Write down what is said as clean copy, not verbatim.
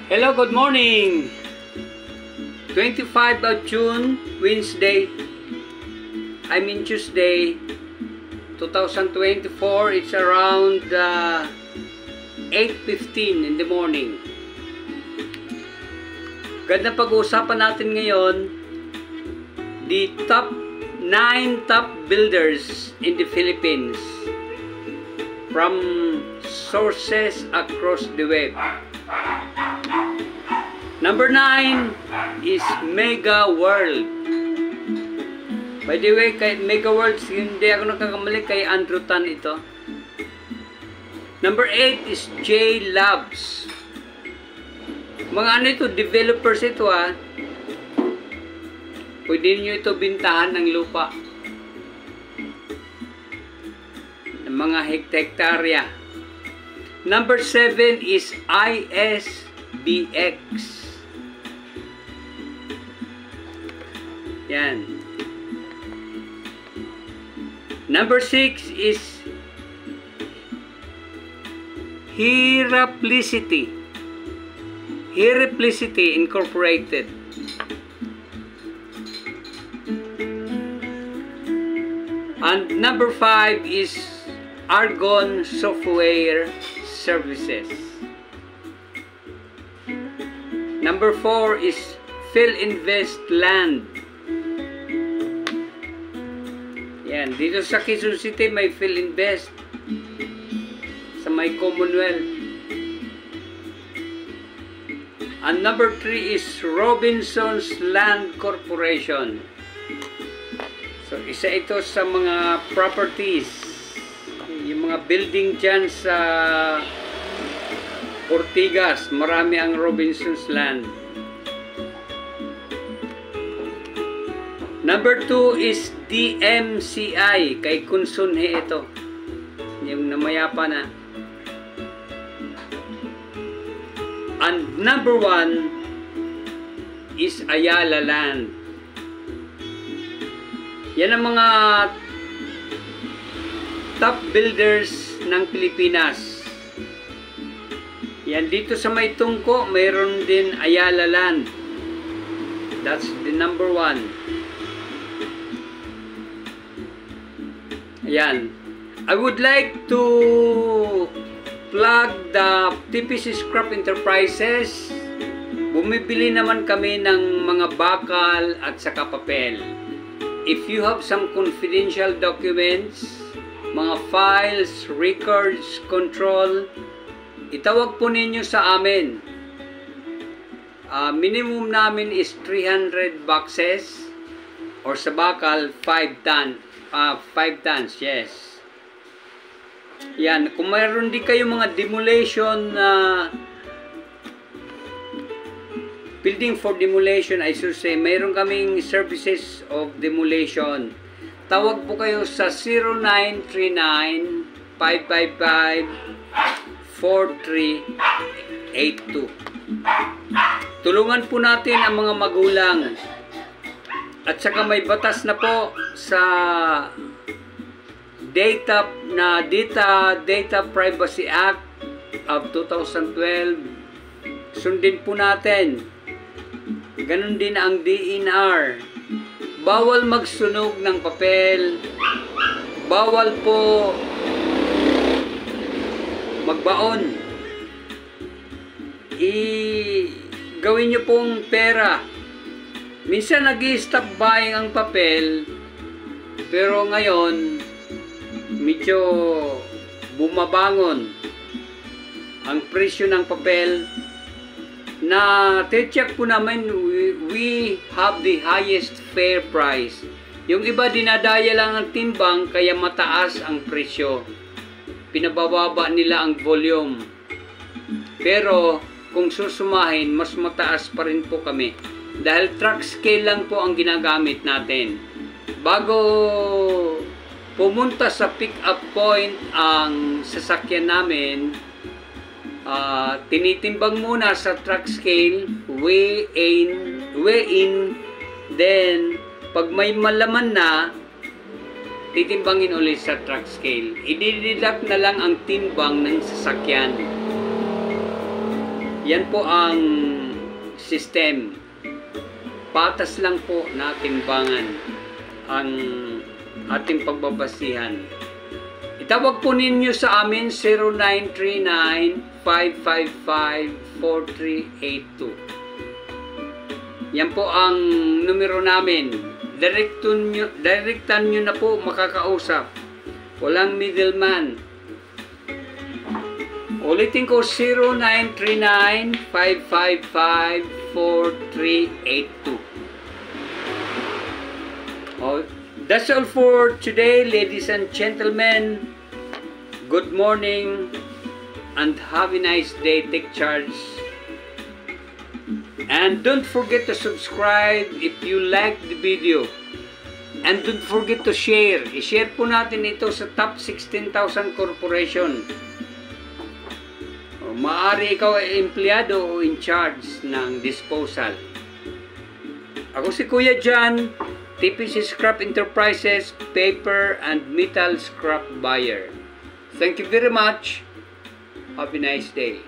Hello, good morning! 25 of June, Wednesday. Tuesday, 2024. It's around 8:15 in the morning. Ganda pag-uusapan natin ngayon, the top 9 top builders in the Philippines from sources across the web. Number 9 is Mega World. By the way, kay Mega World, hindi ako nakakamali, kay Andrew Tan ito. Number 8 is J Labs. Mga ano ito, developers ito ha. Pwede niyo ito bintahan ng lupa. Ng mga hektarya. Number 7 is ISBX. Yan. Number 6 is Hiraplicity. Hiraplicity Incorporated. And number 5 is Argon Software Services. Number 4 is Philinvest Land. Yan, dito sa Quezon City may Philinvest sa may Commonwealth. And number 3 is Robinson's Land Corporation. So isa ito sa mga properties, yung mga building dyan sa Ortigas, marami ang Robinson's Land. Number 2 is DMCI, kay Kunsunhe ito, yung namayapa na. And number 1 is Ayala Land. Yan ang mga top builders ng Pilipinas. Yan, dito sa may Tungko, mayroon din Ayala Land. That's the number 1. Ayan. I would like to plug the TPC Scrap Enterprises. Bumibili naman kami ng mga bakal at saka papel. If you have some confidential documents, mga files, records, control, itawag po ninyo sa amin. Minimum namin is 300 boxes or sa bakal 5 tons, yes. Yan, kung mayroon di kayo mga demolition building for demolition, I should say, mayroon kaming services of demolition. Tawag po kayo sa 0939-555-4382. Tulungan po natin ang mga magulang. At saka may batas na po sa Data Privacy Act of 2012. Sundin po natin. Ganon din ang DNR. Bawal magsunog ng papel. Bawal po magbaon. Gawin nyo pong pera. Minsan nag-i-stop buying ang papel, pero ngayon medyo bumabangon ang presyo ng papel. Na te-check po namin, we have the highest fair price. Yung iba dinadaya lang ang timbang kaya mataas ang presyo. Pinabababa nila ang volume. Pero kung susumahin, mas mataas pa rin po kami. Dahil truck scale lang po ang ginagamit natin. Bago pumunta sa pick-up point ang sasakyan namin, tinitimbang muna sa truck scale, weigh in, then pag may malaman na, titimbangin ulit sa truck scale. I-deduct na lang ang timbang ng sasakyan. Yan po ang system. Patas lang po na timbangan ang ating pagbabasihan. Itawag po ninyo sa amin 0939-555-4382. Yan po ang numero namin. Direktan nyo na po makakausap. Walang middleman. Ulitin ko 0939-555-4382. Oh, that's all for today, ladies and gentlemen. Good morning and have a nice day. Take charge. And don't forget to subscribe if you like the video. And don't forget to share. I-share po natin ito sa top 16,000 corporation. Maaari ikaw ay empleyado o in charge ng disposal. Ako si Kuya John, TPC Scrap Enterprises, paper and metal scrap buyer. Thank you very much. Have a nice day.